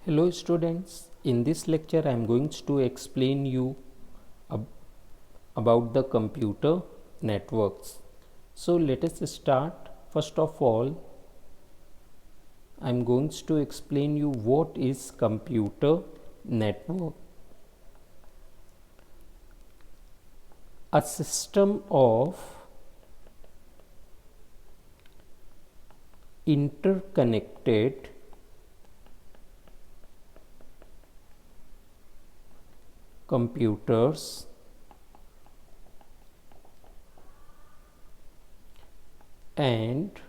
Hello students, in this lecture I am going to explain you ab- about the computer networks. So let us start. First of all, I am going to explain you what is computer network. A system of interconnected computers and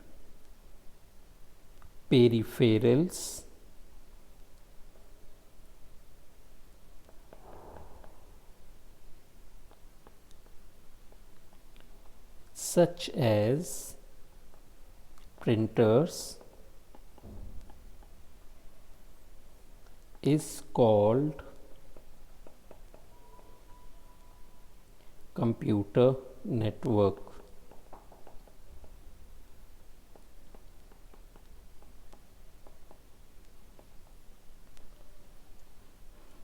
peripherals such as printers is called computer network.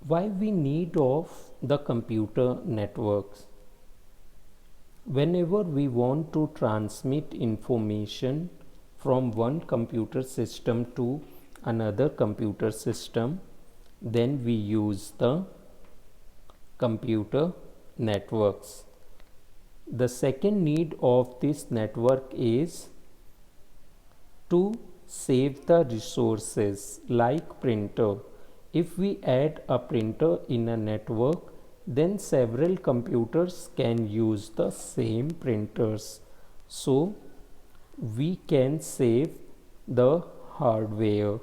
Why we need of the computer networks? Whenever we want to transmit information from one computer system to another computer system, then we use the computer networks. The second need of this network is to save the resources like printer. If we add a printer in a network, then several computers can use the same printers. So we can save the hardware.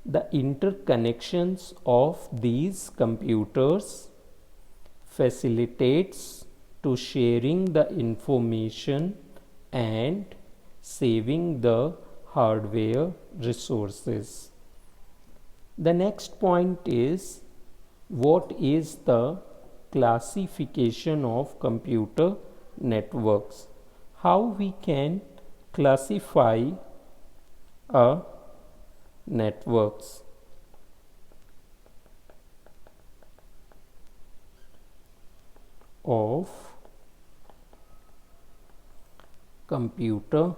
The interconnections of these computers facilitates to sharing the information and saving the hardware resources. The next point is what is the classification of computer networks? How we can classify a networks? Of computer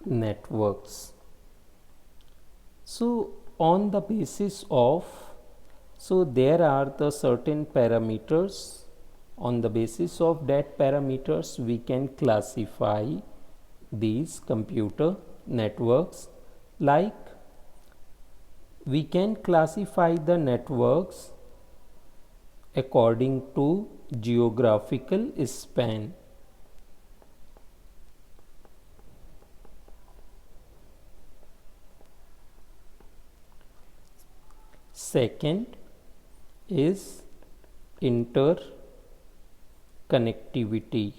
networks. So on the basis of, so there are the certain parameters. On the basis of that parameters we can classify these computer networks. Like we can classify the networks according to geographical span. Second is interconnectivity.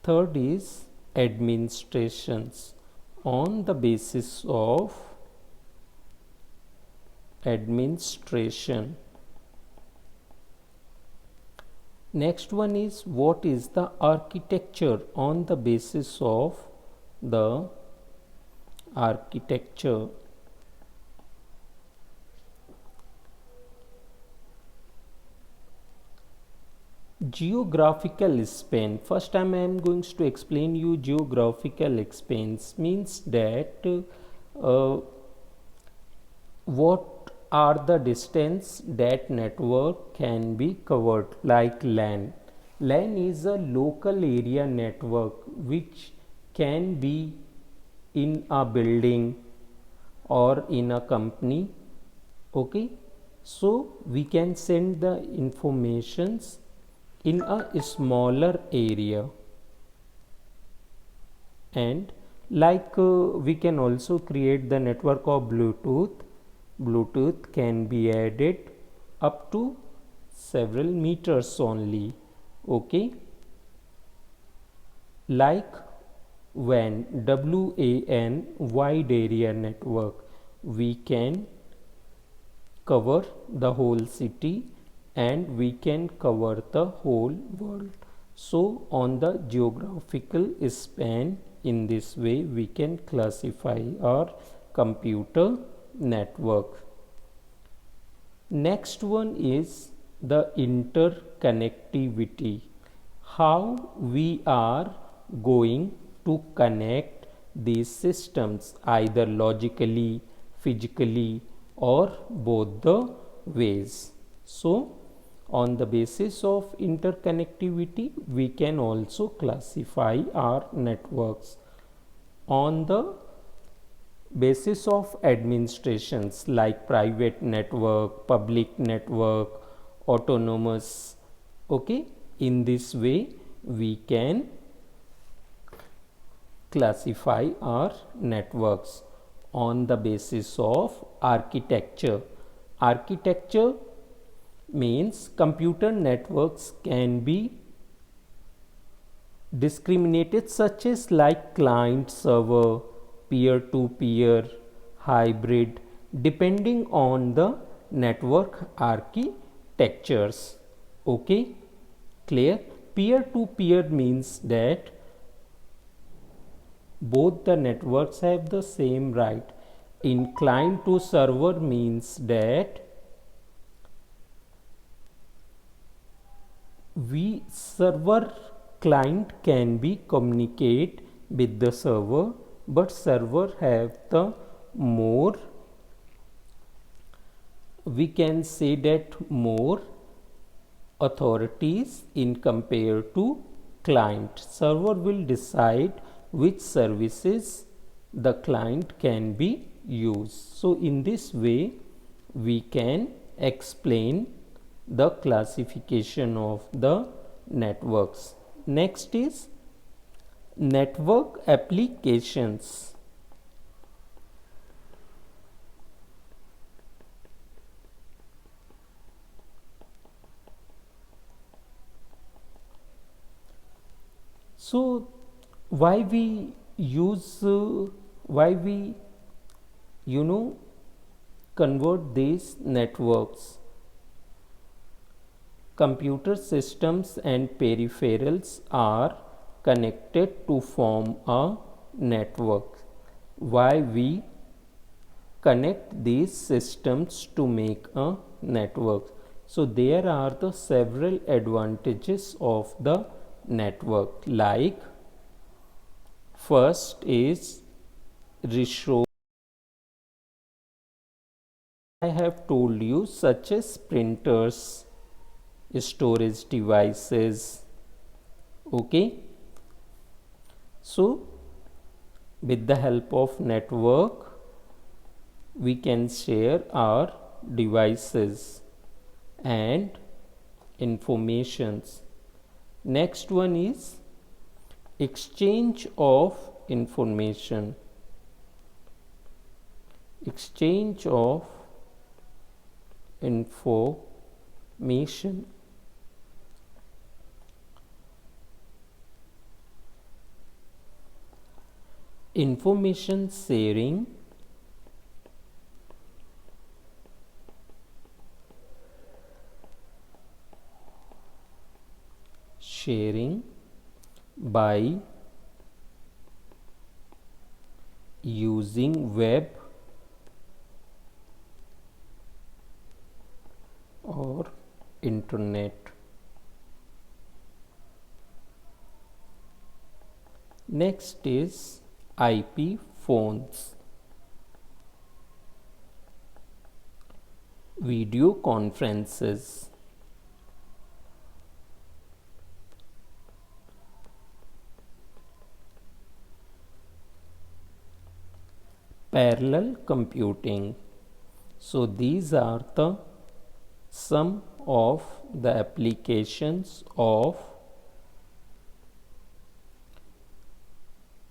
Third is administrations. On the basis of administration. Next one is what is the architecture. On the basis of the architecture. Geographical span. First time I am going to explain you geographical spans means that what are the distance that network can be covered, like LAN. LAN is a local area network which can be in a building or in a company. Okay, so we can send the informations in a smaller area. And like we can also create the network of Bluetooth. Bluetooth can be added up to several meters only. Okay, like WAN, WAN, wide area network, we can cover the whole city and we can cover the whole world. So on the geographical span, in this way we can classify our computer network. Next one is the interconnectivity. How we are going to connect these systems, either logically, physically, or both the ways. So on the basis of interconnectivity, we can also classify our networks. On the basis of administrations like private network, public network, autonomous, okay, in this way we can classify our networks. On the basis of architecture, architecture means computer networks can be discriminated, such as like client server, peer to peer, hybrid, depending on the network architectures. Okay, clear? Peer to peer means that both the networks have the same right. In client to server means that we server client can be communicate with the server, but server have the more, we can say that, more authorities in compared to client. Server will decide which services the client can be used. So in this way we can explain the classification of the networks. Next is network applications. So why we use why we convert these networks? Computer systems and peripherals are connected to form a network. Why we connect these systems to make a network? So there are the several advantages of the network, like first is resource. I have told you, such as printers, storage devices. Okay, so with the help of network we can share our devices and informations. Next one is exchange of information. Exchange of information. Information sharing by using web or internet. Next is IP phones, video conferences, parallel computing. So these are the some of the applications of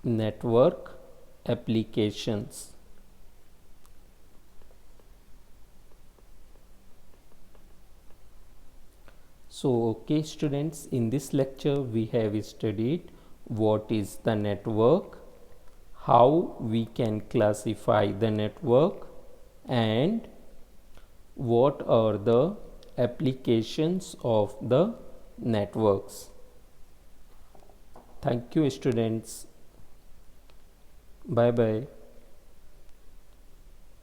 network applications. So okay students, in this lecture we have studied what is the network, how we can classify the network, and what are the applications of the networks. Thank you, students. Bye bye.